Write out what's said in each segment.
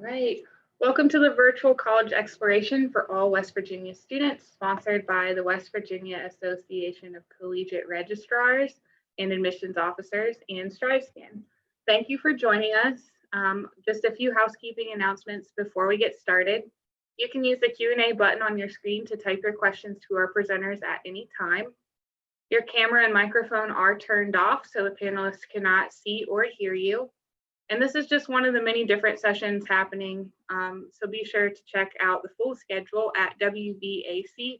right. Welcome to the virtual college exploration for all West Virginia students, sponsored by the West Virginia Association of Collegiate Registrars and Admissions Officers and StriveScan. Thank you for joining us. Just a few housekeeping announcements before we get started. You can use the Q&A button on your screen to type your questions to our presenters at any time. Your camera and microphone are turned off so the panelists cannot see or hear you. And this is just one of the many different sessions happening. So be sure to check out the full schedule at WVACRAO.org.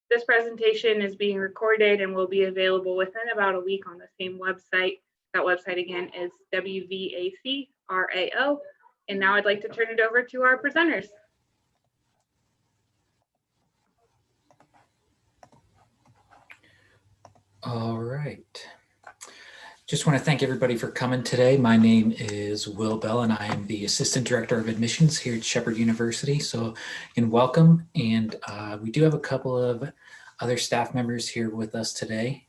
This presentation is being recorded and will be available within about a week on the same website. That website again is WVACRAO. And now I'd like to turn it over to our presenters. All right. Just want to thank everybody for coming today. My name is Will Bell and I am the Assistant Director of Admissions here at Shepherd University. So, welcome. And we do have a couple of other staff members here with us today.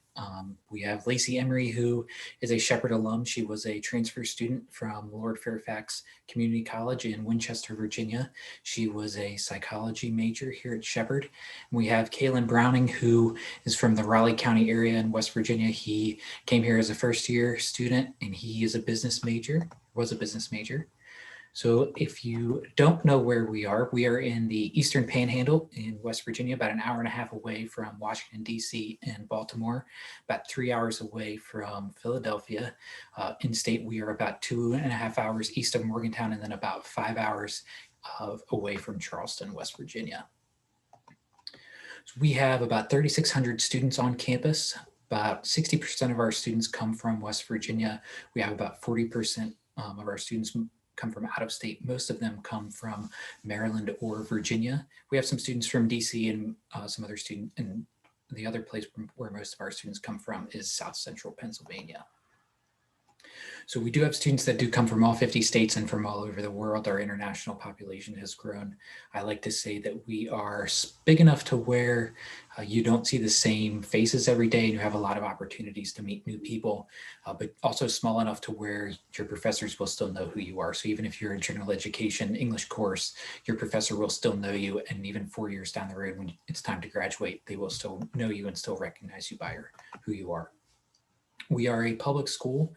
We have Lacey Emery, who is a Shepherd alum. She was a transfer student from Lord Fairfax Community College in Winchester, Virginia. She was a psychology major here at Shepherd. We have Kalen Browning, who is from the Raleigh County area in West Virginia. He came here as a first-year student, and he is a business major, was a business major. So if you don't know where we are in the Eastern Panhandle in West Virginia, about an hour and a half away from Washington, D.C. and Baltimore, about 3 hours away from Philadelphia. In state, we are about 2.5 hours east of Morgantown and then about 5 hours away from Charleston, West Virginia. So we have about 3,600 students on campus. About 60% of our students come from West Virginia. We have about 40% of our students come from out of state. Most of them come from Maryland or Virginia. We have some students from DC and some other students, and the other place where most of our students come from is South Central Pennsylvania. So we do have students that do come from all 50 states and from all over the world. Our international population has grown. I like to say that we are big enough to where you don't see the same faces every day and you have a lot of opportunities to meet new people, but also small enough to where your professors will still know who you are. So even if you're in general education English course, your professor will still know you, and even 4 years down the road when it's time to graduate, they will still know you and still recognize you by who you are. We are a public school.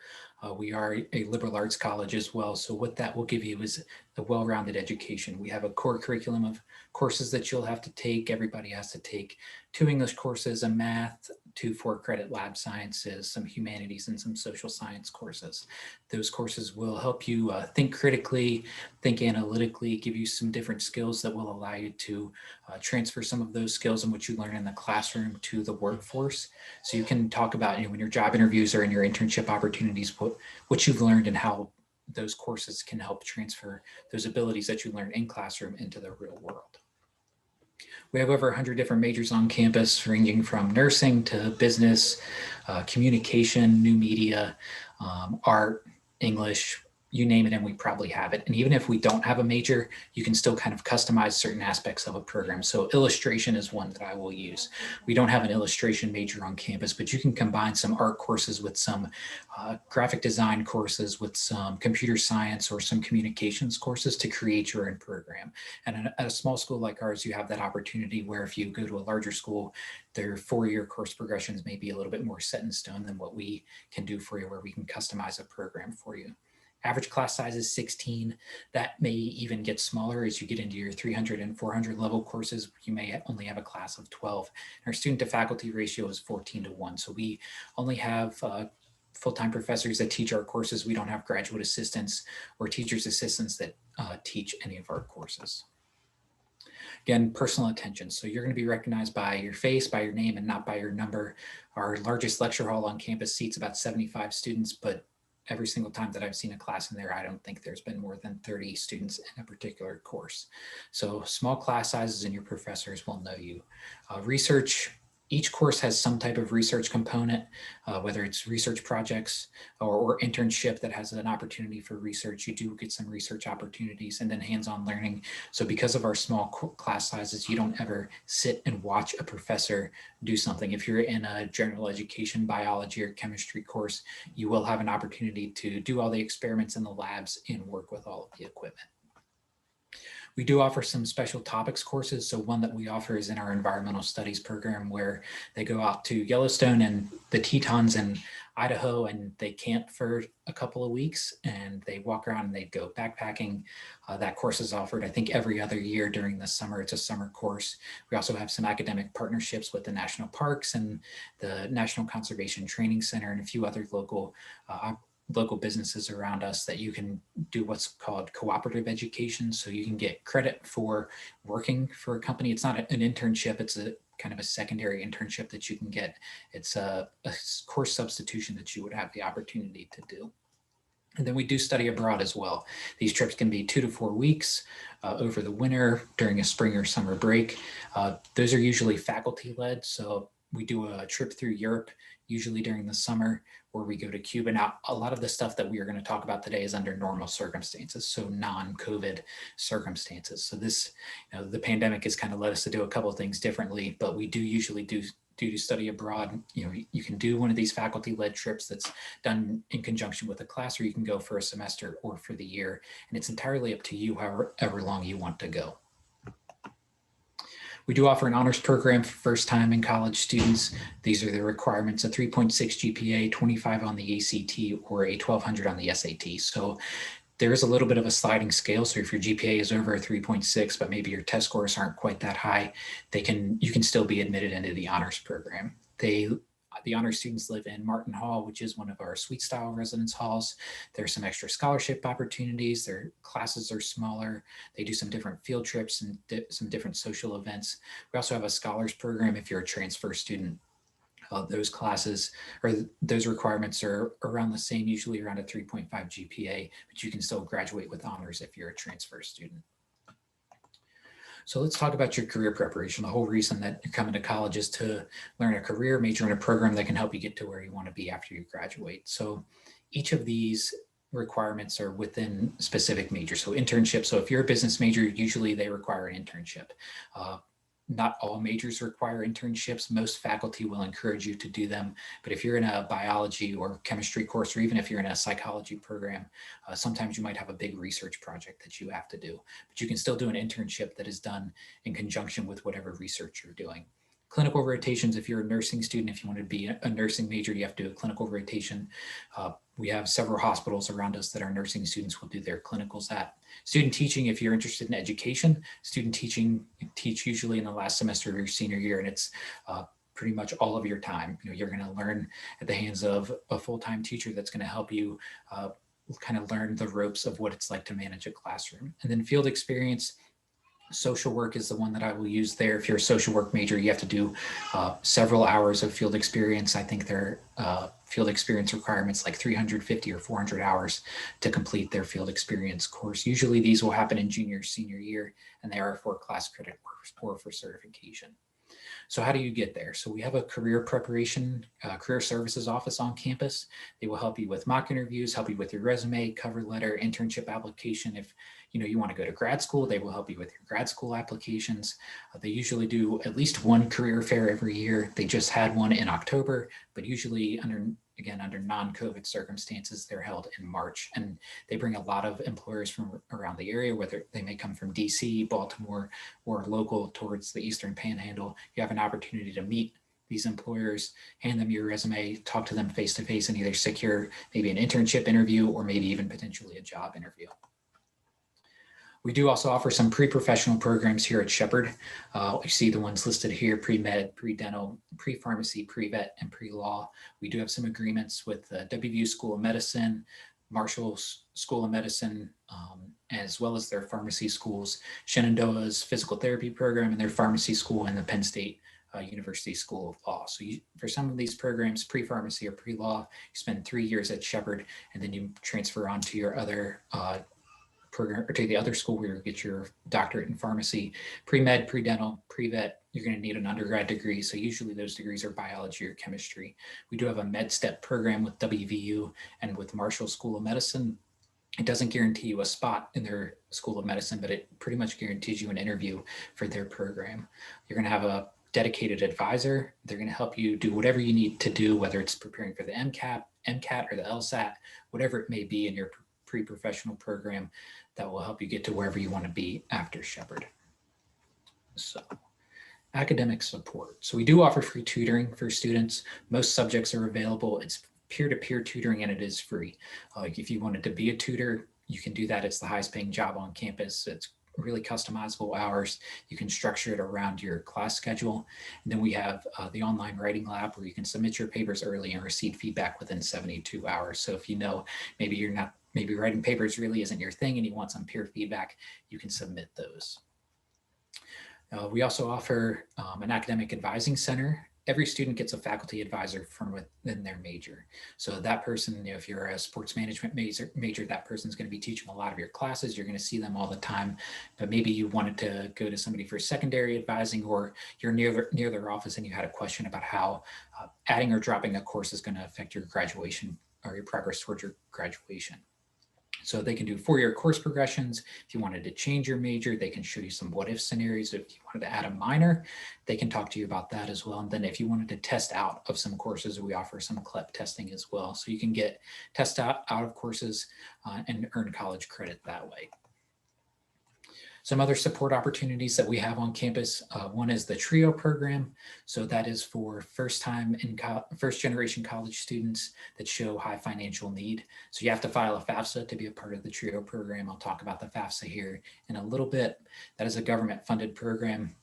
We are a liberal arts college as well. So what that will give you is a well-rounded education. We have a core curriculum of courses that you'll have to take. Everybody has to take 2 English courses, a math, 2 4-credit lab sciences, some humanities, and some social science courses. Those courses will help you think critically, think analytically, give you some different skills that will allow you to transfer some of those skills and what you learn in the classroom to the workforce. So you can talk about, when your job interviews or in your internship opportunities, what you've learned and how those courses can help transfer those abilities that you learn in classroom into the real world. We have over 100 different majors on campus, ranging from nursing to business, communication, new media, art, English, you name it, and we probably have it. And even if we don't have a major, you can still kind of customize certain aspects of a program. So illustration is one that I will use. We don't have an illustration major on campus, but you can combine some art courses with some graphic design courses, with some computer science or some communications courses to create your own program. And at a small school like ours, you have that opportunity where if you go to a larger school, their 4-year course progressions may be a little bit more set in stone than what we can do for you, where we can customize a program for you. Average class size is 16. That may even get smaller as you get into your 300 and 400 level courses. You may only have a class of 12. Our student to faculty ratio is 14:1. So we only have full-time professors that teach our courses. We don't have graduate assistants or teachers assistants that teach any of our courses. Again, personal attention. So you're going to be recognized by your face, by your name, and not by your number. Our largest lecture hall on campus seats about 75 students, but every single time that I've seen a class in there, I don't think there's been more than 30 students in a particular course. So small class sizes and your professors will know you. Research Each course has some type of research component, whether it's research projects or internship that has an opportunity for research. You do get some research opportunities, and then hands-on learning. So because of our small class sizes, you don't ever sit and watch a professor do something. If you're in a general education biology or chemistry course, you will have an opportunity to do all the experiments in the labs and work with all of the equipment. We do offer some special topics courses. So one that we offer is in our environmental studies program, where they go out to Yellowstone and the Tetons in Idaho, and they camp for a couple of weeks and they walk around and they go backpacking. That course is offered, I think, every other year during the summer. It's a summer course. We also have some academic partnerships with the national parks and the National Conservation Training Center and a few other local businesses around us that you can do what's called cooperative education. So you can get credit for working for a company. It's not an internship. It's a kind of a secondary internship that you can get. It's a course substitution that you would have the opportunity to do. And then we do study abroad as well. These trips can be 2 to 4 weeks over the winter during a spring or summer break. Those are usually faculty led. So we do a trip through Europe, usually during the summer, where we go to Cuba. Now, a lot of the stuff that we are going to talk about today is under normal circumstances, so non-COVID circumstances. So this, the pandemic has kind of led us to do a couple of things differently, but we do usually do study abroad. You can do one of these faculty-led trips that's done in conjunction with a class, or you can go for a semester or for the year, and it's entirely up to you however long you want to go. We do offer an honors program for first-time in college students. These are the requirements: a 3.6 GPA, 25 on the ACT, or a 1200 on the SAT. So there is a little bit of a sliding scale. So if your GPA is over a 3.6, but maybe your test scores aren't quite that high, you can still be admitted into the honors program. The honors students live in Martin Hall, which is one of our suite style residence halls. There's some extra scholarship opportunities. Their classes are smaller. They do some different field trips and some different social events. We also have a scholars program if you're a transfer student. Those classes or those requirements are around the same, usually around a 3.5 GPA, but you can still graduate with honors if you're a transfer student. So let's talk about your career preparation. The whole reason that you're coming to college is to learn a career, major in a program that can help you get to where you want to be after you graduate. So each of these requirements are within specific majors. So internship. So if you're a business major, usually they require an internship. Not all majors require internships. Most faculty will encourage you to do them. But if you're in a biology or chemistry course, or even if you're in a psychology program, sometimes you might have a big research project that you have to do. But you can still do an internship that is done in conjunction with whatever research you're doing. Clinical rotations: if you're a nursing student, if you want to be a nursing major, you have to do a clinical rotation. We have several hospitals around us that our nursing students will do their clinicals at. Student teaching: if you're interested in education, student teaching, you teach usually in the last semester of your senior year, and it's pretty much all of your time. You're going to learn at the hands of a full-time teacher that's going to help you kind of learn the ropes of what it's like to manage a classroom. And then field experience: social work is the one that I will use there. If you're a social work major, you have to do several hours of field experience. I think their field experience requirements like 350 or 400 hours to complete their field experience course. Usually these will happen in junior, senior year, and they are for class credit or for certification. So how do you get there? So we have a career preparation, career services office on campus. They will help you with mock interviews, help you with your resume, cover letter, internship application. If you want to go to grad school, they will help you with your grad school applications. They usually do at least one career fair every year. They just had one in October, but usually under non-COVID circumstances, they're held in March, and they bring a lot of employers from around the area, whether they may come from DC, Baltimore, or local towards the Eastern Panhandle. You have an opportunity to meet these employers, hand them your resume, talk to them face-to-face, and either secure maybe an internship interview or maybe even potentially a job interview. We do also offer some pre-professional programs here at Shepherd. You see the ones listed here: pre-med, pre-dental, pre-pharmacy, pre-vet, and pre-law. We do have some agreements with the WVU School of Medicine, Marshall School of Medicine, as well as their pharmacy schools, Shenandoah's physical therapy program, and their pharmacy school, and the Penn State University School of Law. So for some of these programs, pre-pharmacy or pre-law, you spend 3 years at Shepherd, and then you transfer on to your other program, or to the other school where you get your doctorate in pharmacy. Pre-med, pre-dental, pre-vet, you're going to need an undergrad degree. So usually those degrees are biology or chemistry. We do have a MedStep program with WVU and with Marshall School of Medicine. It doesn't guarantee you a spot in their School of Medicine, but it pretty much guarantees you an interview for their program. You're going to have a dedicated advisor. They're going to help you do whatever you need to do, whether it's preparing for the MCAT, or the LSAT, whatever it may be in your pre-professional program that will help you get to wherever you want to be after Shepherd. So, academic support. So we do offer free tutoring for students. Most subjects are available. It's peer-to-peer tutoring and it is free. If you wanted to be a tutor, you can do that. It's the highest paying job on campus. It's really customizable hours. You can structure it around your class schedule. And then we have the online writing lab where you can submit your papers early and receive feedback within 72 hours. So if you know maybe writing papers really isn't your thing and you want some peer feedback, you can submit those. We also offer an academic advising center. Every student gets a faculty advisor from within their major. So that person, if you're a sports management major, that person's going to be teaching a lot of your classes. You're going to see them all the time. But maybe you wanted to go to somebody for secondary advising, or you're near their office and you had a question about how adding or dropping a course is going to affect your graduation or your progress towards your graduation. So they can do 4-year course progressions. If you wanted to change your major, they can show you some what if scenarios. If you wanted to add a minor, they can talk to you about that as well. And then if you wanted to test out of some courses, we offer some CLEP testing as well. So you can test out of courses and earn college credit that way. Some other support opportunities that we have on campus. One is the TRIO program. So that is for first generation college students that show high financial need. So you have to file a FAFSA to be a part of the TRIO program. I'll talk about the FAFSA here in a little bit. That is a government funded program.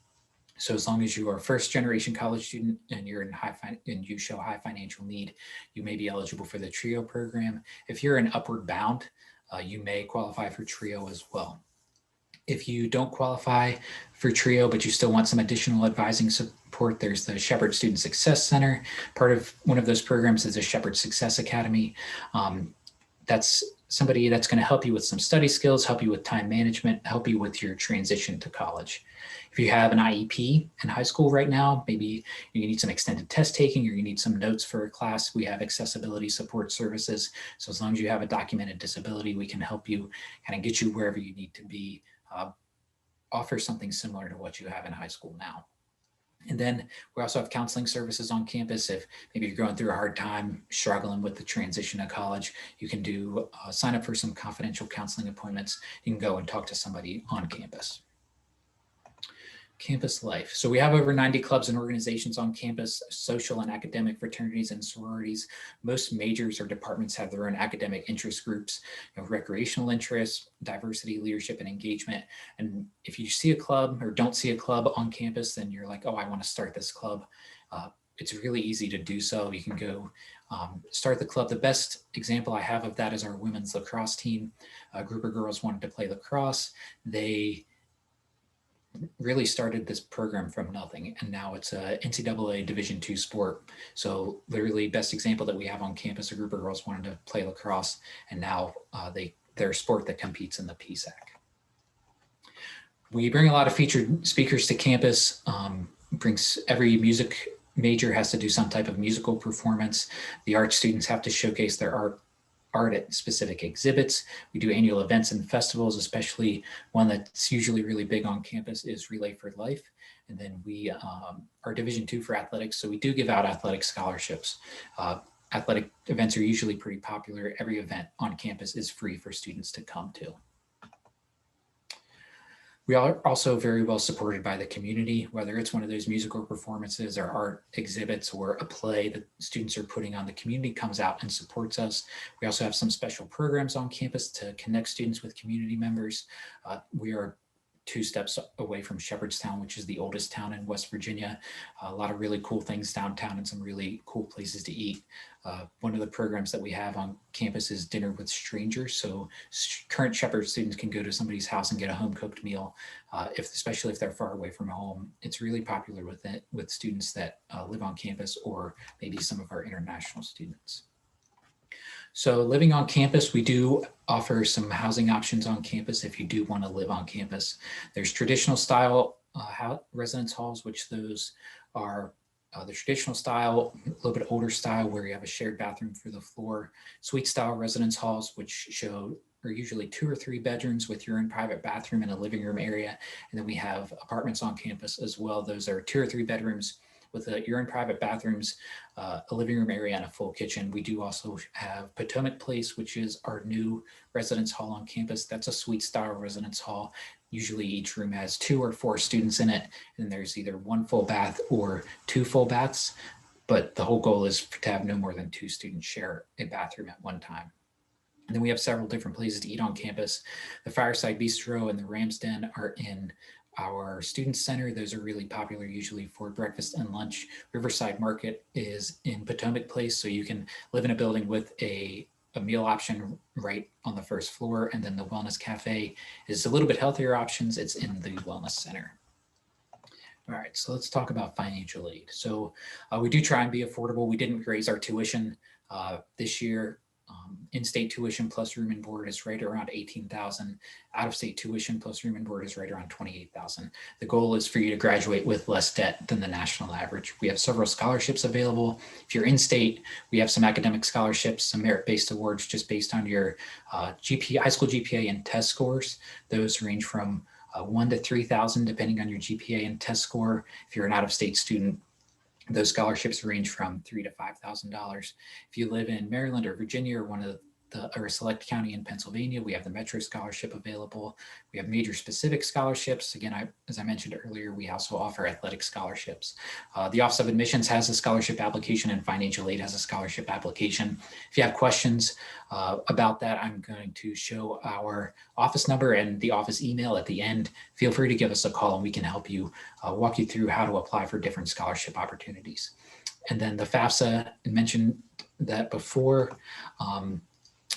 So as long as you are a first generation college student and you're and you show high financial need, you may be eligible for the TRIO program. If you're in upward bound, you may qualify for TRIO as well. If you don't qualify for TRIO, but you still want some additional advising support, there's the Shepherd Student Success Center. Part of one of those programs is the Shepherd Success Academy. That's somebody that's going to help you with some study skills, help you with time management, help you with your transition to college. If you have an IEP in high school right now, maybe you need some extended test taking or you need some notes for a class, we have accessibility support services. So as long as you have a documented disability, we can help you kind of get you wherever you need to be. Offer something similar to what you have in high school now. And then we also have counseling services on campus. If maybe you're going through a hard time, struggling with the transition to college, you can sign up for some confidential counseling appointments. You can go and talk to somebody on campus. Campus life. So we have over 90 clubs and organizations on campus, social and academic fraternities and sororities. Most majors or departments have their own academic interest groups, recreational interests, diversity, leadership, and engagement. And if you see a club or don't see a club on campus, then you're like, oh, I want to start this club. It's really easy to do so. You can go start the club. The best example I have of that is our women's lacrosse team. A group of girls wanted to play lacrosse. They really started this program from nothing, and now it's a NCAA Division II sport. So literally best example that we have on campus, a group of girls wanted to play lacrosse, and now they're a sport that competes in the PSAC. We bring a lot of featured speakers to campus. Every music major has to do some type of musical performance. The art students have to showcase their art at specific exhibits. We do annual events and festivals, especially one that's usually really big on campus is Relay for Life. And then we are Division II for athletics. So we do give out athletic scholarships. Athletic events are usually pretty popular. Every event on campus is free for students to come to. We are also very well supported by the community, whether it's one of those musical performances or art exhibits or a play that students are putting on. The community comes out and supports us. We also have some special programs on campus to connect students with community members. We are 2 steps away from Shepherdstown, which is the oldest town in West Virginia. A lot of really cool things downtown and some really cool places to eat. One of the programs that we have on campus is Dinner with Strangers. So current Shepherd students can go to somebody's house and get a home cooked meal, especially if they're far away from home. It's really popular with students that live on campus or maybe some of our international students. So living on campus, we do offer some housing options on campus if you do want to live on campus. There's traditional style residence halls, which those are the traditional style, a little bit older style where you have a shared bathroom for the floor, suite style residence halls, which are usually 2 or 3 bedrooms with your own private bathroom and a living room area. And then we have apartments on campus as well. Those are 2 or 3 bedrooms with your own private bathrooms, a living room area, and a full kitchen. We do also have Potomac Place, which is our new residence hall on campus. That's a suite style residence hall. Usually each room has 2 or 4 students in it, and there's either 1 full bath or 2 full baths. But the whole goal is to have no more than 2 students share a bathroom at one time. And then we have several different places to eat on campus. The Fireside Bistro and the Ram's Den are in our student center. Those are really popular usually for breakfast and lunch. Riverside Market is in Potomac Place, so you can live in a building with a meal option right on the first floor. And then the Wellness Cafe is a little bit healthier options. It's in the Wellness Center. All right, so let's talk about financial aid. So we do try and be affordable. We didn't raise our tuition this year. In-state tuition plus room and board is right around $18,000. Out-of-state tuition plus room and board is right around $28,000. The goal is for you to graduate with less debt than the national average. We have several scholarships available. If you're in-state, we have some academic scholarships, some merit-based awards just based on your high school GPA and test scores. Those range from 1 to 3,000 depending on your GPA and test score. If you're an out-of-state student, those scholarships range from $3,000 to $5,000. If you live in Maryland or Virginia or or a select county in Pennsylvania, we have the Metro Scholarship available. We have major specific scholarships. Again, as I mentioned earlier, we also offer athletic scholarships. The Office of Admissions has a scholarship application and financial aid has a scholarship application. If you have questions about that, I'm going to show our office number and the office email at the end. Feel free to give us a call and we can help you walk you through how to apply for different scholarship opportunities. And then the FAFSA, I mentioned that before.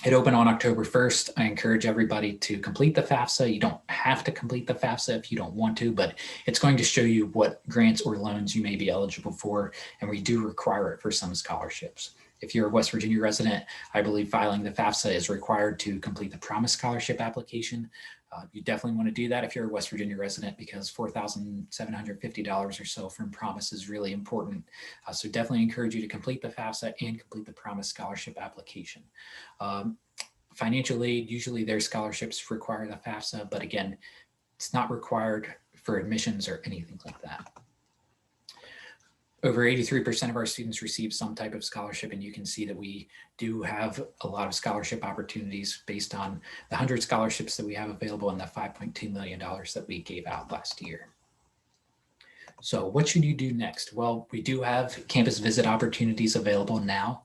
It opened on October 1st. I encourage everybody to complete the FAFSA. You don't have to complete the FAFSA if you don't want to, but it's going to show you what grants or loans you may be eligible for, and we do require it for some scholarships. If you're a West Virginia resident, I believe filing the FAFSA is required to complete the Promise Scholarship application. You definitely want to do that if you're a West Virginia resident because $4,750 or so from Promise is really important. So definitely encourage you to complete the FAFSA and complete the Promise Scholarship application. Financial aid, usually their scholarships require the FAFSA, but again, it's not required for admissions or anything like that. Over 83% of our students receive some type of scholarship, and you can see that we do have a lot of scholarship opportunities based on the 100 scholarships that we have available and the $5.2 million that we gave out last year. So what should you do next? Well, we do have campus visit opportunities available now.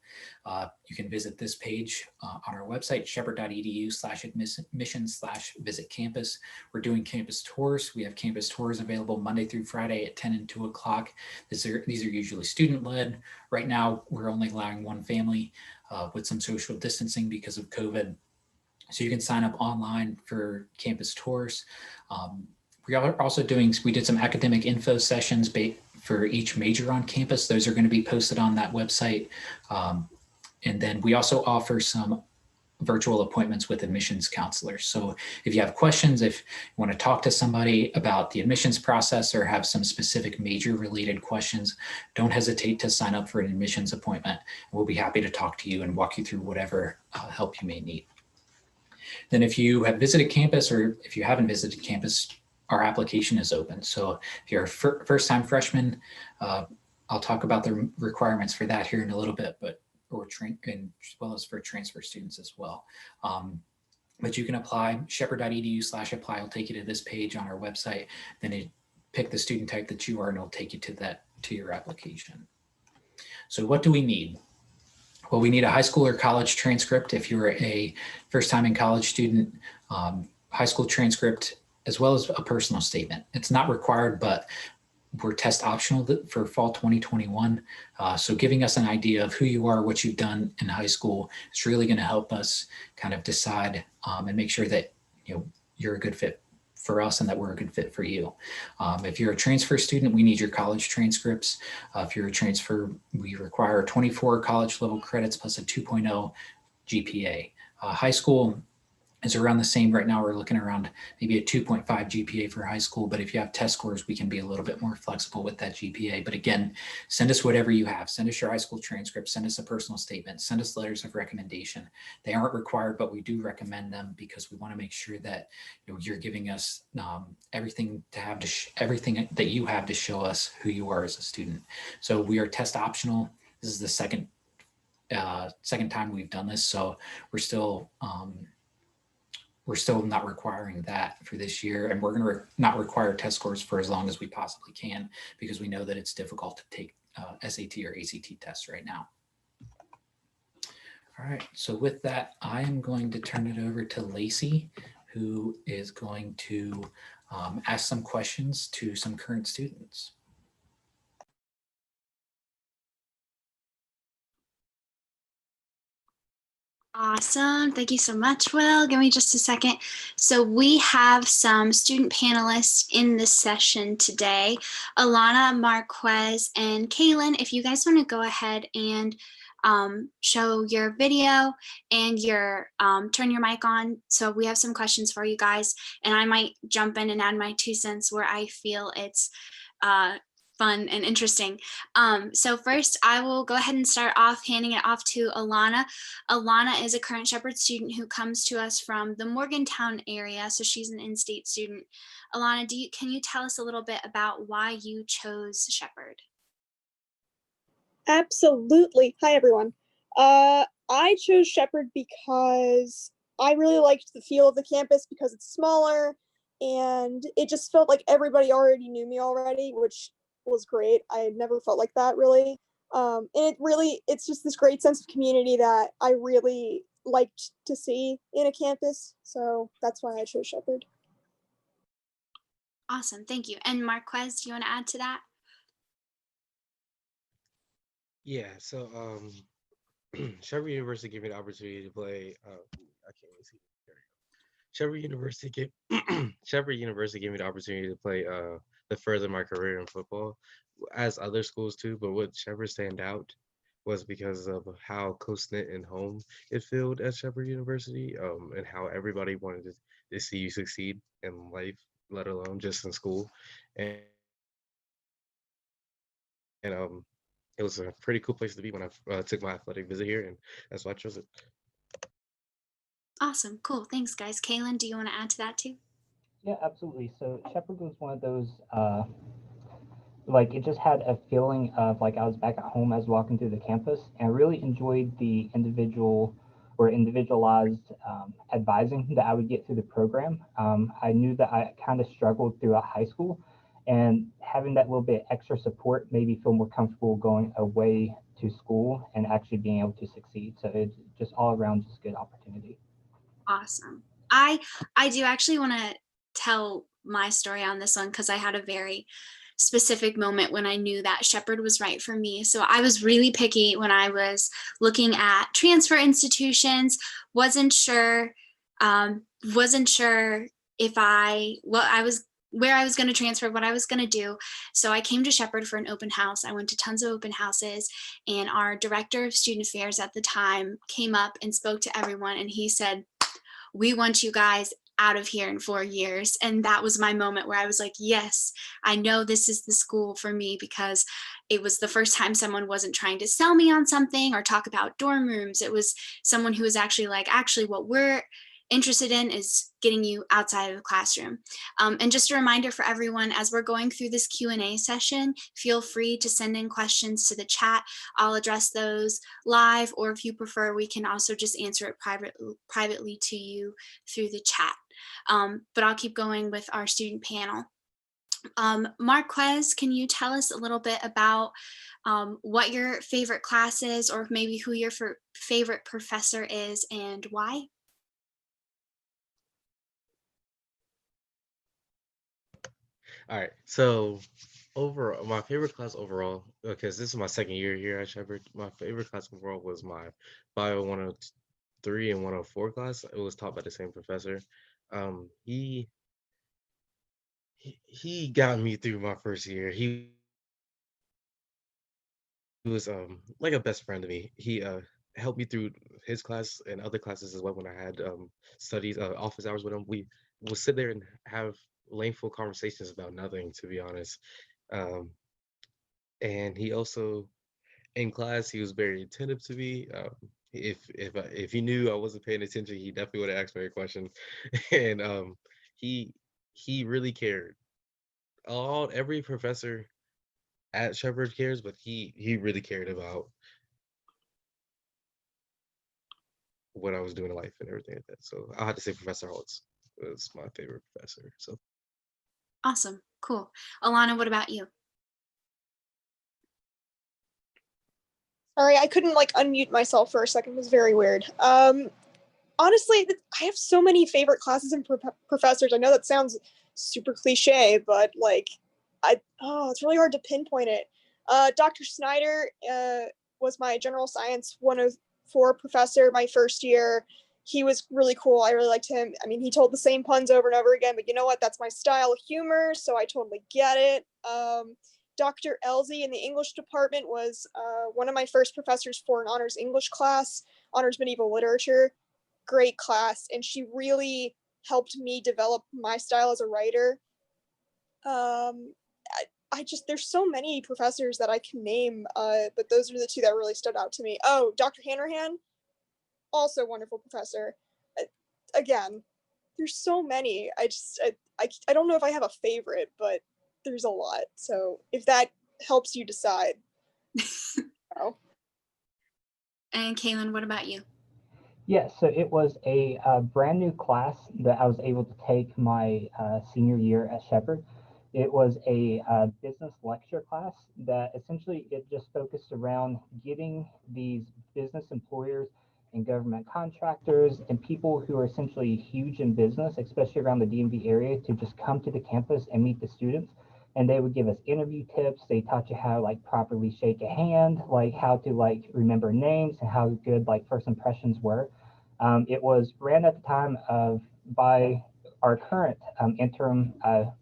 You can visit this page on our website, shepherd.edu/admissions/visit campus. We're doing campus tours. We have campus tours available Monday through Friday at 10 and 2 o'clock. These are usually student-led. Right now, we're only allowing 1 family with some social distancing because of COVID. So you can sign up online for campus tours. We are also we did some academic info sessions for each major on campus. Those are going to be posted on that website. And then we also offer some virtual appointments with admissions counselors. So if you have questions, if you want to talk to somebody about the admissions process or have some specific major related questions, don't hesitate to sign up for an admissions appointment. We'll be happy to talk to you and walk you through whatever help you may need. Then if you have visited campus or if you haven't visited campus, our application is open. So if you're a first-time freshman, I'll talk about the requirements for that here in a little bit, as well as for transfer students as well. But you can apply. shepherd.edu/apply will take you to this page on our website. Then you pick the student type that you are, and it'll take you to your application. So what do we need? Well, we need a high school or college transcript if you're a first-time in college student, high school transcript, as well as a personal statement. It's not required, but we're test optional for fall 2021. So giving us an idea of who you are, what you've done in high school is really going to help us kind of decide and make sure that you're a good fit for us and that we're a good fit for you. If you're a transfer student, we need your college transcripts. If you're a transfer, we require 24 college level credits plus a 2.0 GPA. High school, is around the same. Right now we're looking around maybe a 2.5 GPA for high school, but if you have test scores, we can be a little bit more flexible with that GPA. But again, send us whatever you have. Send us your high school transcript, send us a personal statement, send us letters of recommendation. They aren't required, but we do recommend them because we want to make sure that you're giving us everything to have everything that you have to show us who you are as a student. So we are test optional. This is the second time we've done this, so we're still not requiring that for this year, and we're going to not require test scores for as long as we possibly can, because we know that it's difficult to take SAT or ACT tests right now. All right, so with that, I am going to turn it over to Lacey, who is going to ask some questions to some current students. Awesome. Thank you so much, Will. Give me just a second. So we have some student panelists in this session today. Alana, Marquez, and Kaylin, if you guys want to go ahead and show your video and turn your mic on. So we have some questions for you guys, and I might jump in and add my 2 cents where I feel it's fun and interesting. So first, I will go ahead and start off handing it off to Alana. Alana is a current Shepherd student who comes to us from the Morgantown area, so she's an in-state student. Alana, can you tell us a little bit about why you chose Shepherd? Absolutely. Hi, everyone. I chose Shepherd because I really liked the feel of the campus because it's smaller, and it just felt like everybody already knew me already, which was great. I had never felt like that really. And it's just this great sense of community that I really liked to see in a campus. So that's why I chose Shepherd. Awesome, thank you. And Marquez, do you want to add to that? Yeah, so Shepherd University gave me the opportunity to play. I can't really see. There we go. Shepherd University gave me the opportunity to play to further my career in football, as other schools too. But what Shepherd stand out was because of how close knit and home it felt at Shepherd University, and how everybody wanted to see you succeed in life, let alone just in school, and it was a pretty cool place to be when I took my athletic visit here, and that's why I chose it. Awesome, cool, thanks guys. Kaylin, do you want to add to that too? Yeah, absolutely. So Shepherd was one of those, like it just had a feeling of like I was back at home as walking through the campus, and I really enjoyed the individualized advising that I would get through the program. I knew that I kind of struggled throughout high school, and having that little bit extra support made me feel more comfortable going away to school and actually being able to succeed. So it's just all around just good opportunity. Awesome. I do actually want to tell my story on this one because I had a very specific moment when I knew that Shepherd was right for me. So I was really picky when I was looking at transfer institutions, wasn't sure if where I was going to transfer, what I was going to do. So I came to Shepherd for an open house. I went to tons of open houses, and our director of student affairs at the time came up and spoke to everyone, and he said, "We want you guys out of here in 4 years." And that was my moment where I was like, yes, I know this is the school for me, because it was the first time someone wasn't trying to sell me on something or talk about dorm rooms. It was someone who was actually like, actually what we're interested in is getting you outside of the classroom. And just a reminder for everyone, as we're going through this Q&A session, feel free to send in questions to the chat. I'll address those live, or if you prefer, we can also just answer it privately to you through the chat. But I'll keep going with our student panel. Marquez, can you tell us a little bit about what your favorite class is, or maybe who your favorite professor is and why? All right, so overall, my favorite class overall, because this is my second year here at Shepherd, my favorite class overall was my Bio 103 and 104 class. It was taught by the same professor. He got me through my first year. He was like a best friend to me. helped me through his class and other classes as well. When I had studies, office hours with him, we will sit there and have lengthful conversations about nothing, to be honest. Um, and he also, in class, he was very attentive to me. If he knew I wasn't paying attention, he definitely would have asked me a question. And he he really cared. Every professor at Shepherd cares, but he really cared about what I was doing in life and everything like that. So I'll have to say Professor Holtz was my favorite professor. So Awesome. Cool. Alana, what about you? Sorry, I couldn't like unmute myself for a second. It was very weird. Honestly, I have so many favorite classes and professors. I know that sounds super cliche, but like, it's really hard to pinpoint it. Dr. Snyder was my general science 104 professor my first year. He was really cool. I really liked him. I mean, he told the same puns over and over again, but you know what? That's my style of humor, so I totally get it. Dr. Elsie in the English department was one of my first professors for an honors English class, honors medieval literature. Great class, and she really helped me develop my style as a writer. I just, there's so many professors that I can name, but those are the two that really stood out to me. Oh, Dr. Hanrahan, also wonderful professor. Again, there's so many. I don't know if I have a favorite, but there's a lot. So if that helps you decide. Oh. And Kaylin, what about you? Yeah, so it was a brand new class that I was able to take my senior year at Shepherd. It was a business lecture class that essentially it just focused around getting these business employers and government contractors and people who are essentially huge in business, especially around the DMV area, to just come to the campus and meet the students. And they would give us interview tips. They taught you how to like properly shake a hand, like how to like remember names and how good like first impressions were. It was ran at the time of by our current interim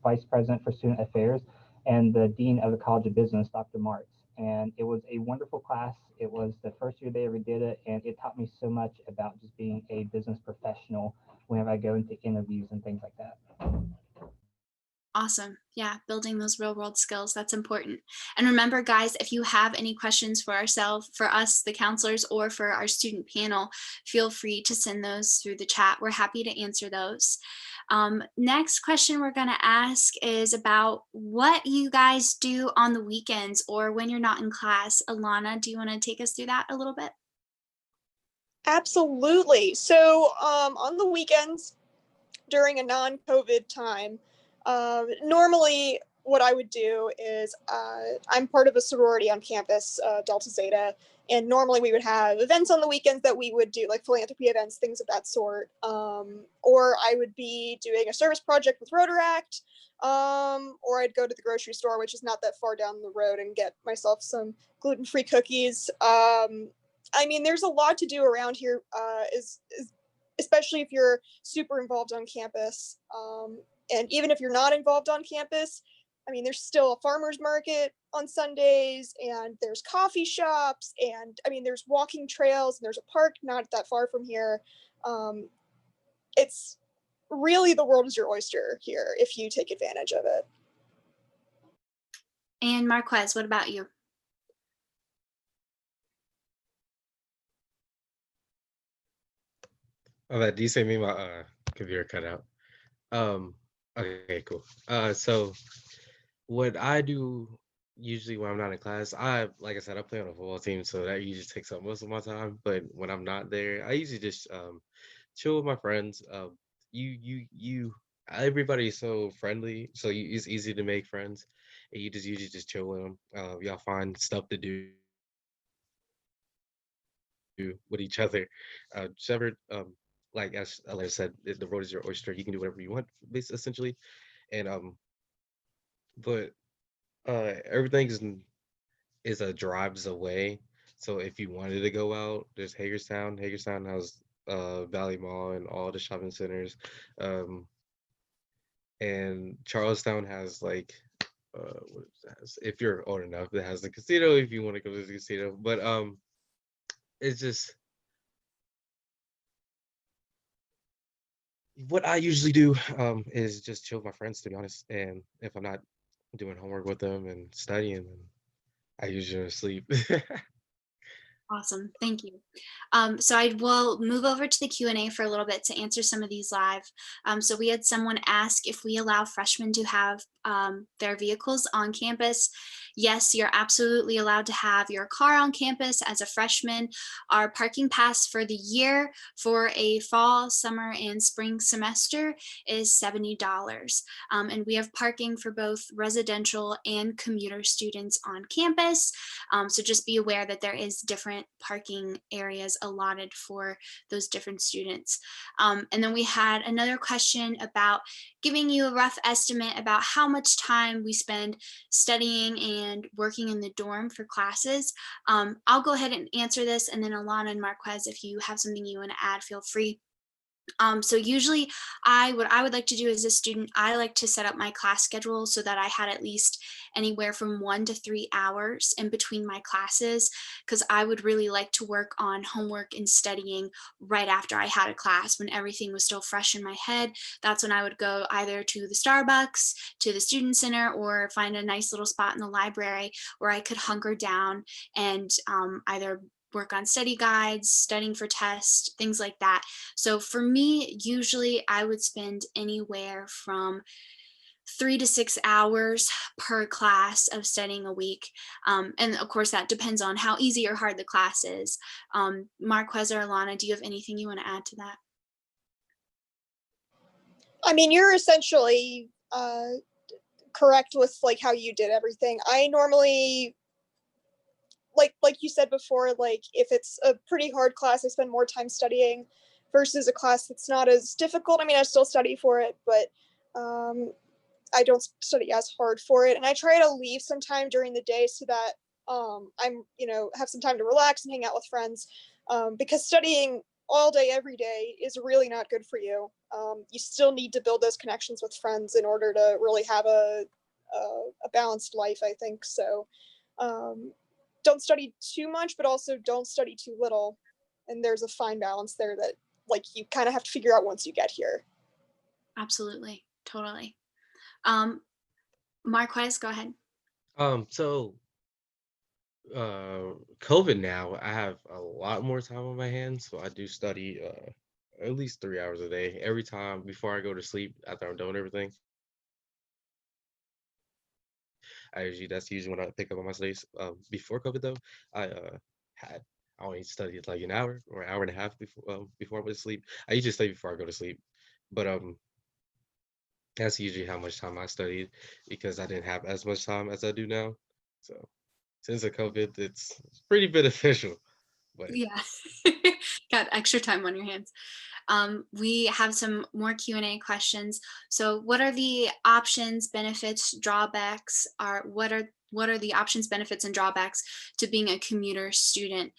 vice president for student affairs and the dean of the College of Business, Dr. Martz. And it was a wonderful class. It was the first year they ever did it, and it taught me so much about just being a business professional whenever I go into interviews and things like that. Awesome. Yeah, building those real world skills, that's important. And remember, guys, if you have any questions for ourselves, for us, the counselors, or for our student panel, feel free to send those through the chat. We're happy to answer those. Next question we're going to ask is about what you guys do on the weekends or when you're not in class. Alana, do you want to take us through that a little bit? Absolutely. So on the weekends during a non-COVID time, normally what I would do is I'm part of a sorority on campus, Delta Zeta, and normally we would have events on the weekends that we would do, like philanthropy events, things of that sort. Or I would be doing a service project with Rotaract, or I'd go to the grocery store, which is not that far down the road, and get myself some gluten-free cookies. I mean, there's a lot to do around here, especially if you're super involved on campus. And even if you're not involved on campus, I mean, there's still a farmer's market on Sundays, and there's coffee shops, and I mean, there's walking trails, and there's a park not that far from here. It's really, the world is your oyster here if you take advantage of it. And Marquez, what about you? oh, do you say me? My computer cut out. Okay, cool. So what I do usually when I'm not in class, like I said, I play on a football team, so that usually takes up most of my time. But when I'm not there, I usually just chill with my friends. Everybody's so friendly, so it's easy to make friends, and you just usually just chill with them. Y'all find stuff to do with each other. Trevor, like as I said, the road is your oyster. You can do whatever you want, essentially. And but everything is a drives away. So if you wanted to go out, there's Hagerstown. Hagerstown has Valley Mall and all the shopping centers. And Charlestown has like what is that? If you're old enough, it has the casino if you want to go to the casino. But it's just what I usually do is just chill with my friends, to be honest. And if I'm not doing homework with them and studying, then I usually sleep. Awesome, thank you. So I will move over to the Q&A for a little bit to answer some of these live. So we had someone ask if we allow freshmen to have their vehicles on campus. Yes, you're absolutely allowed to have your car on campus as a freshman. Our parking pass for the year for a fall, summer, and spring semester is $70. And we have parking for both residential and commuter students on campus. So just be aware that there is different parking areas allotted for those different students. And then we had another question about giving you a rough estimate about how much time we spend studying and working in the dorm for classes. I'll go ahead and answer this, and then Alana and Marquez, if you have something you want to add, feel free. So usually what I would like to do as a student, I like to set up my class schedule so that I had at least anywhere from 1 to 3 hours in between my classes, because I would really like to work on homework and studying right after I had a class when everything was still fresh in my head. That's when I would go either to the Starbucks, to the student center, or find a nice little spot in the library where I could hunker down and either work on study guides, studying for tests, things like that. So for me, usually I would spend anywhere from 3 to 6 hours per class of studying a week. And of course, that depends on how easy or hard the class is. Marquez or Alana, do you have anything you want to add to that? I mean, you're essentially correct with like how you did everything. I normally, like you said before, like if it's a pretty hard class, I spend more time studying versus a class that's not as difficult. I mean, I still study for it, but I don't study as hard for it. And I try to leave some time during the day so that I'm, have some time to relax and hang out with friends, because studying all day, every day is really not good for you. You still need to build those connections with friends in order to really have a balanced life, I think. So don't study too much, but also don't study too little. And there's a fine balance there that like you kind of have to figure out once you get here. Absolutely, totally. Marquez, go ahead. So COVID now, I have a lot more time on my hands, so I do study at least 3 hours a day every time before I go to sleep after I'm done everything. That's usually when I pick up on my studies. Before COVID though, I had I only studied like an hour or an hour and a half before I went to sleep. I usually study before I go to sleep, but that's usually how much time I studied because I didn't have as much time as I do now. So since the COVID, it's pretty beneficial. But Yeah, got extra time on your hands. We have some more Q&A questions. So what are the options, benefits, drawbacks, what are the options, benefits, and drawbacks to being a commuter student,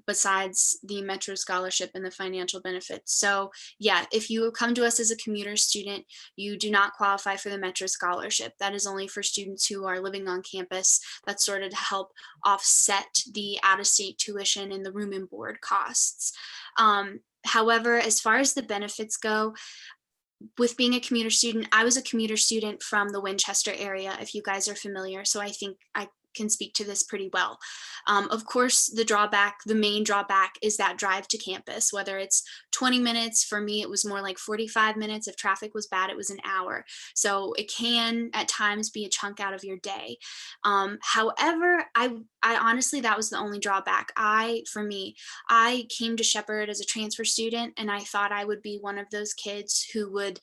besides the Metro scholarship and the financial benefits? So yeah, if you come to us as a commuter student, you do not qualify for the Metro scholarship. That is only for students who are living on campus. That's sort of to help offset the out-of-state tuition and the room and board costs. However, as far as the benefits go, with being a commuter student, I was a commuter student from the Winchester area, if you guys are familiar. So I think I can speak to this pretty well. Of course, the main drawback is that drive to campus, whether it's 20 minutes. For me, it was more like 45 minutes. If traffic was bad, it was an hour. So it can at times be a chunk out of your day. However, I honestly, that was the only drawback. For me, I came to Shepherd as a transfer student, and I thought I would be one of those kids who would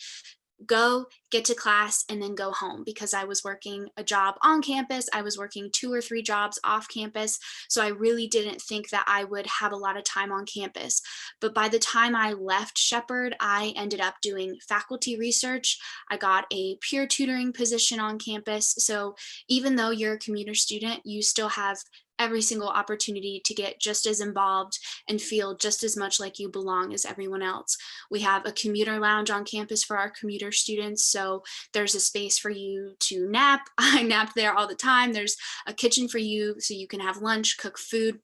go get to class and then go home, because I was working a job on campus. I was working 2 or 3 jobs off campus. So I really didn't think that I would have a lot of time on campus. But by the time I left Shepherd, I ended up doing faculty research. I got a peer tutoring position on campus. So even though you're a commuter student, you still have every single opportunity to get just as involved and feel just as much like you belong as everyone else. We have a commuter lounge on campus for our commuter students, so there's a space for you to nap. I nap there all the time. There's a kitchen for you so you can have lunch, cook food.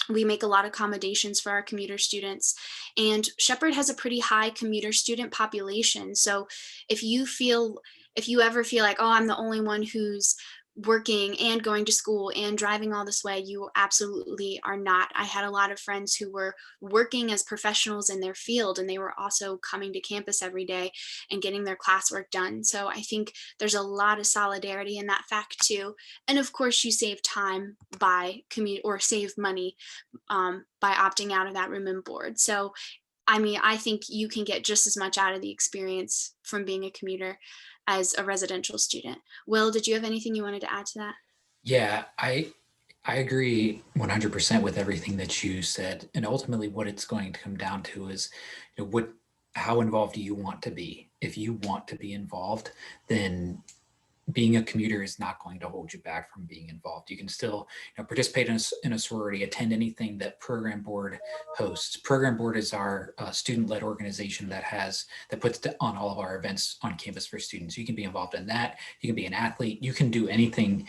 We make a lot of accommodations for our commuter students, and Shepherd has a pretty high commuter student population. So if you ever feel like, oh, I'm the only one who's working and going to school and driving all this way, you absolutely are not. I had a lot of friends who were working as professionals in their field, and they were also coming to campus every day and getting their classwork done. So I think there's a lot of solidarity in that fact too. And of course, you save time by commute, or save money by opting out of that room and board. So I mean, I think you can get just as much out of the experience from being a commuter as a residential student. Will, did you have anything you wanted to add to that? Yeah, I agree 100% with everything that you said. And ultimately what it's going to come down to is, how involved do you want to be? If you want to be involved, then being a commuter is not going to hold you back from being involved. You can still, participate in a sorority, attend anything that program board hosts. Program board is our student-led organization that puts on all of our events on campus for students. You can be involved in that. You can be an athlete. You can do anything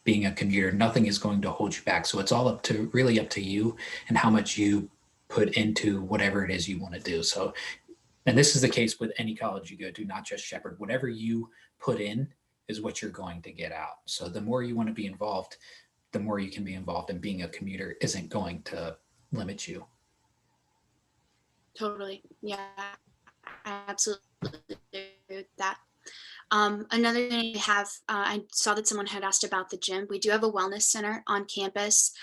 being a commuter. Nothing is going to hold you back. So it's all really up to you and how much you put into whatever it is you want to do. So, and this is the case with any college you go to, not just Shepherd. Whatever you put in is what you're going to get out. So the more you want to be involved, the more you can be involved, and being a commuter isn't going to limit you. Totally. Yeah, I absolutely agree with that. Another thing I saw that someone had asked about the gym. We do have a wellness center on campus.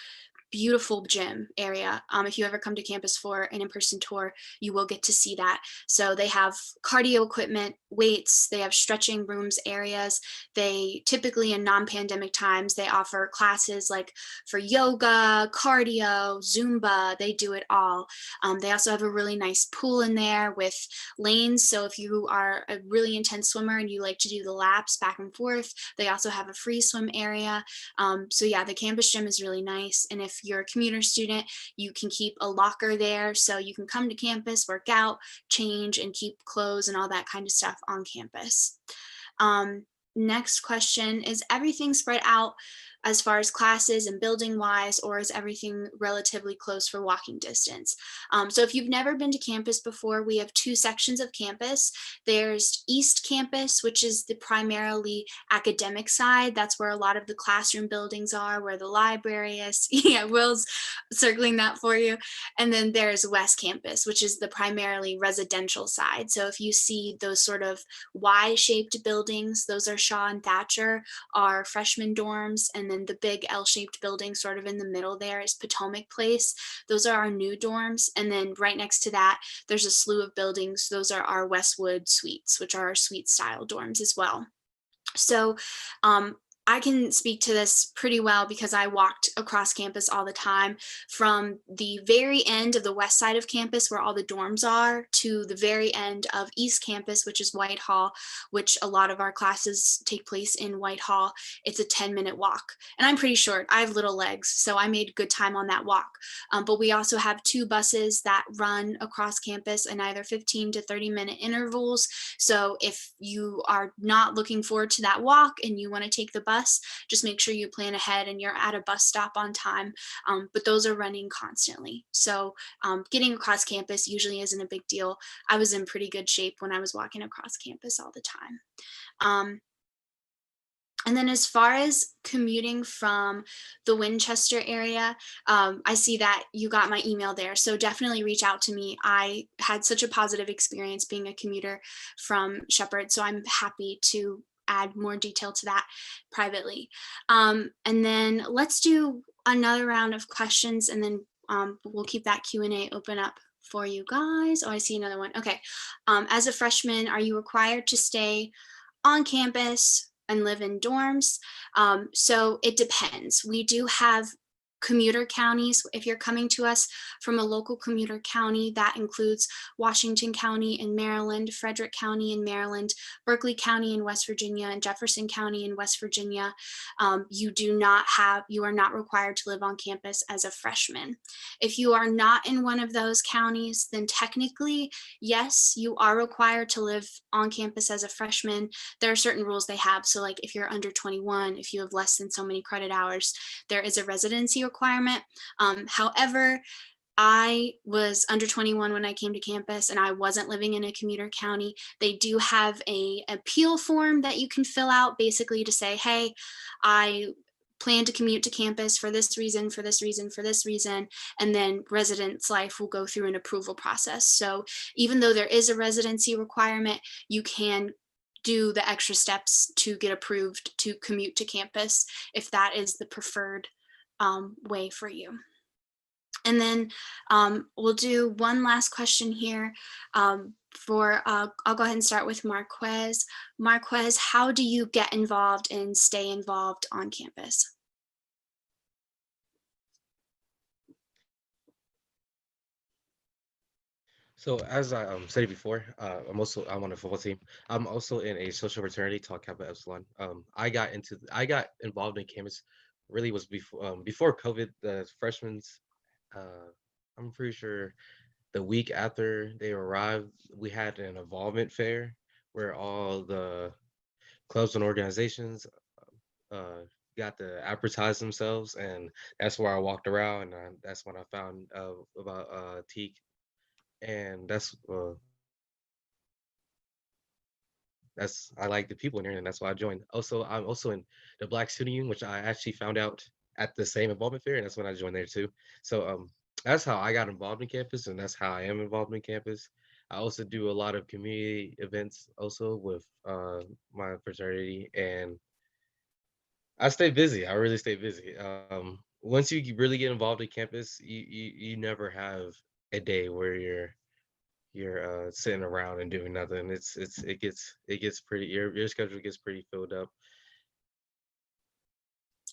Beautiful gym area. If you ever come to campus for an in-person tour, you will get to see that. So they have cardio equipment, weights, they have stretching rooms areas. They typically, in non-pandemic times, they offer classes like for yoga, cardio, Zumba, they do it all. They also have a really nice pool in there with lanes. So if you are a really intense swimmer and you like to do the laps back and forth, they also have a free swim area. So yeah, the campus gym is really nice. And if you're a commuter student, you can keep a locker there. So you can come to campus, work out, change, and keep clothes and all that kind of stuff on campus. Next question, is everything spread out as far as classes and building wise, or is everything relatively close for walking distance? So if you've never been to campus before, we have two sections of campus. There's East Campus, which is the primarily academic side. That's where a lot of the classroom buildings are, where the library is. Yeah, Will's circling that for you. And then there's West Campus, which is the primarily residential side. So if you see those sort of Y-shaped buildings, those are Shaw and Thatcher, are freshman dorms, and then the big L-shaped building sort of in the middle there is Potomac Place. Those are our new dorms. And then right next to that, there's a slew of buildings. Those are our Westwood suites, which are our suite style dorms as well. So I can speak to this pretty well because I walked across campus all the time, from the very end of the west side of campus where all the dorms are to the very end of East Campus, which is Whitehall, which a lot of our classes take place in Whitehall. It's a 10-minute walk. And I'm pretty short. I have little legs, so I made good time on that walk. But we also have two buses that run across campus in either 15 to 30-minute intervals. So if you are not looking forward to that walk and you want to take the bus, just make sure you plan ahead and you're at a bus stop on time. But those are running constantly. So getting across campus usually isn't a big deal. I was in pretty good shape when I was walking across campus all the time. And then as far as commuting from the Winchester area, I see that you got my email there. So definitely reach out to me. I had such a positive experience being a commuter from Shepherd. So I'm happy to add more detail to that privately. And then let's do another round of questions, and then we'll keep that Q&A open up for you guys. Oh, I see another one. Okay. As a freshman, are you required to stay on campus and live in dorms? So it depends. We do have commuter counties. If you're coming to us from a local commuter county, that includes Washington County in Maryland, Frederick County in Maryland, Berkeley County in West Virginia, and Jefferson County in West Virginia, you are not required to live on campus as a freshman. If you are not in one of those counties, then technically, yes, you are required to live on campus as a freshman. There are certain rules they have. So like if you're under 21, if you have less than so many credit hours, there is a residency requirement. However, I was under 21 when I came to campus and I wasn't living in a commuter county. They do have a appeal form that you can fill out basically to say, hey, I plan to commute to campus for this reason, for this reason, for this reason, and then residence life will go through an approval process. So even though there is a residency requirement, you can do the extra steps to get approved to commute to campus if that is the preferred way for you. And then we'll do one last question here I'll go ahead and start with Marquez. Marquez, how do you get involved and stay involved on campus? So as I stated before, I'm on a football team. I'm also in a social fraternity called Kappa Epsilon. I got involved in campus really was before COVID. The freshmen's, I'm pretty sure the week after they arrived, we had an involvement fair where all the clubs and organizations got to advertise themselves, and that's where I walked around, and that's when I found about Teak, and that's I like the people in here, and that's why I joined. Also, I'm also in the Black Student Union, which I actually found out at the same involvement fair, and that's when I joined there too. So that's how I got involved in campus, and that's how I am involved in campus. I also do a lot of community events also with my fraternity, and I stay busy. I really stay busy. Once you really get involved in campus, you never have a day where you're sitting around and doing nothing. It gets pretty your schedule gets pretty filled up.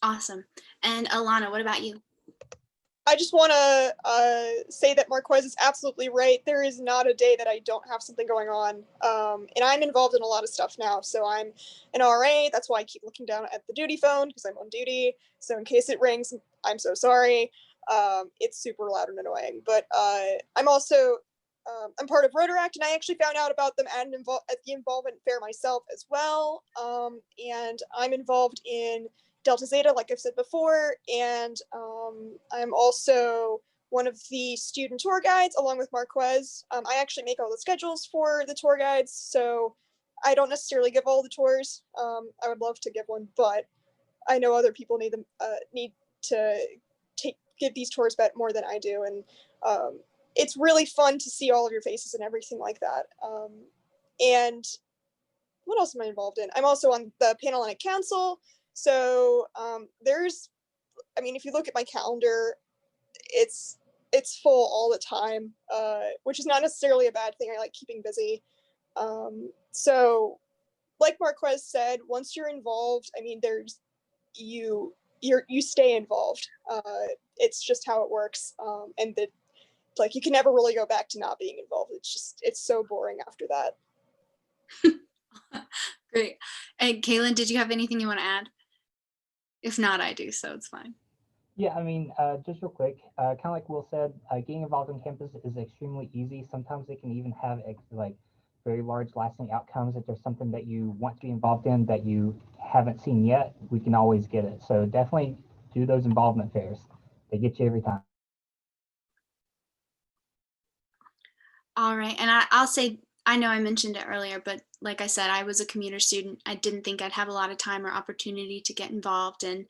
Awesome. And Alana, what about you? I just want to say that Marquez is absolutely right. There is not a day that I don't have something going on. And I'm involved in a lot of stuff now. So I'm an RA. That's why I keep looking down at the duty phone because I'm on duty. So in case it rings, I'm so sorry. It's super loud and annoying. But I'm also, I'm part of Rotaract, and I actually found out about them at the involvement fair myself as well. And I'm involved in Delta Zeta, like I've said before, and I'm also one of the student tour guides along with Marquez. I actually make all the schedules for the tour guides, so I don't necessarily give all the tours. I would love to give one, but I know other people need to give these tours more than I do, and it's really fun to see all of your faces and everything like that. And what else am I involved in? I'm also on the Panhellenic Council. So if you look at my calendar, it's full all the time, which is not necessarily a bad thing. I like keeping busy. So like Marquez said, once you're involved, you stay involved. It's just how it works. And you can never really go back to not being involved. It's so boring after that. Great. And Kaylin, did you have anything you want to add? If not, I do, so it's fine. Yeah, just real quick, kind of like Will said, getting involved on campus is extremely easy. Sometimes it can even have very large lasting outcomes. If there's something that you want to be involved in that you haven't seen yet, we can always get it. So definitely do those involvement fairs. They get you every time. All right, and I'll say, I know I mentioned it earlier, but like I said, I was a commuter student. I didn't think I'd have a lot of time or opportunity to get involved, and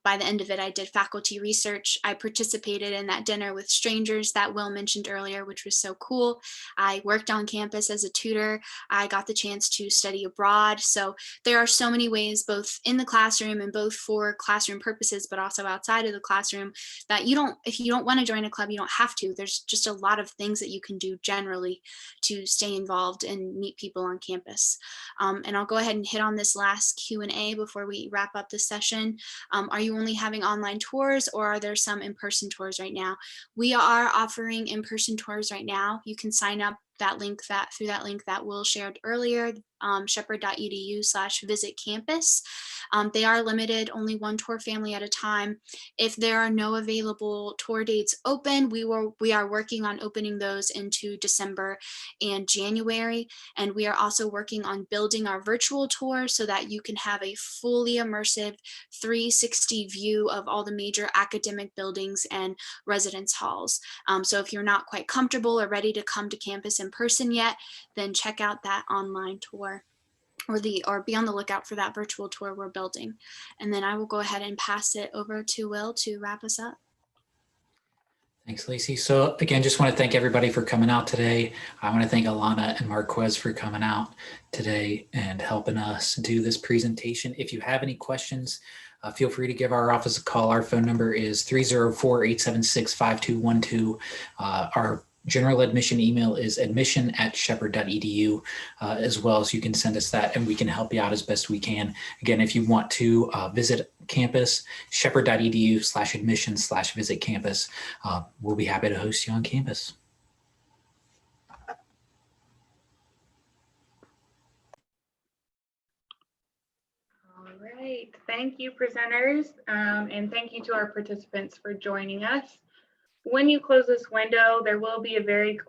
by the end of it, I did faculty research. I participated in that dinner with strangers that Will mentioned earlier, which was so cool. I worked on campus as a tutor. I got the chance to study abroad. So there are so many ways, both in the classroom and both for classroom purposes, but also outside of the classroom, that if you don't want to join a club, you don't have to. There's just a lot of things that you can do generally to stay involved and meet people on campus. And I'll go ahead and hit on this last Q&A before we wrap up the session. Are you only having online tours, or are there some in-person tours right now? We are offering in-person tours right now. You can sign up that link through that link that Will shared earlier, shepherd.edu/visit-campus. They are limited, only one tour family at a time. If there are no available tour dates open, we are working on opening those into December and January. And we are also working on building our virtual tour so that you can have a fully immersive 360 view of all the major academic buildings and residence halls. So if you're not quite comfortable or ready to come to campus in person yet, then check out that online tour or be on the lookout for that virtual tour we're building. And then I will go ahead and pass it over to Will to wrap us up. Thanks, Lacey. So again, just want to thank everybody for coming out today. I want to thank Alana and Marquez for coming out today and helping us do this presentation. If you have any questions, feel free to give our office a call. Our phone number is 304-876-5212. Our general admission email is admission@shepherd.edu, as well as you can send us that and we can help you out as best we can. Again, if you want to visit campus, shepherd.edu/admission/visit campus. We'll be happy to host you on campus. All right, thank you, presenters, and thank you to our participants for joining us. When you close this window, there will be a link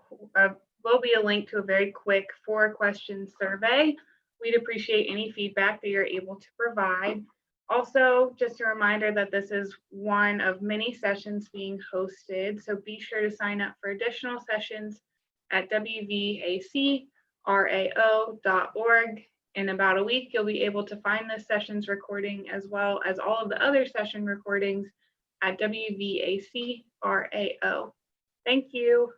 to a very quick 4-question survey. We'd appreciate any feedback that you're able to provide. Also, just a reminder that this is one of many sessions being hosted, so be sure to sign up for additional sessions at WVACRAO.org. In about a week, you'll be able to find this session's recording as well as all of the other session recordings at WVACRAO. Thank you.